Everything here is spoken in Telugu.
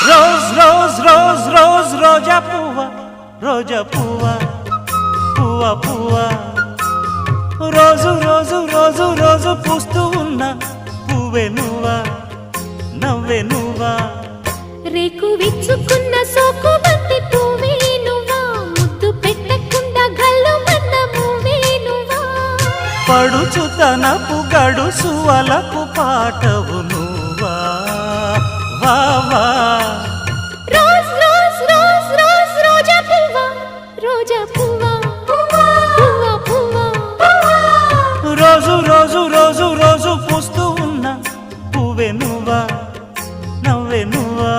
రోజ్ రోజ్ రోజ్ రోజ్ రోజా పువ్వ రోజా పువ్వ పువ్వ పువ్వ రోజు రోజు రోజు రోజు పూస్తూ ఉన్న పువ్వే నువ్వా నవ్వే నువ్వా రేకు విచ్చుకున్న సోకు బంతి పువ్వే నువ్వా ముద్దు పెట్టకుండా గల్లు మన్న పువ్వే నువ్వా పడుచుతనపు గడుసు అలకు పాటవు నువ్వా వా వా రోజ్ రోజ్ రోజ్ రోజ్ రోజా పువ్వ రోజా పువ్వ పువ్వ పువ్వ రోజు రోజు రోజు రోజు పూస్తూ ఉన్న పువ్వే నువ్వా నవ్వే నువ్వా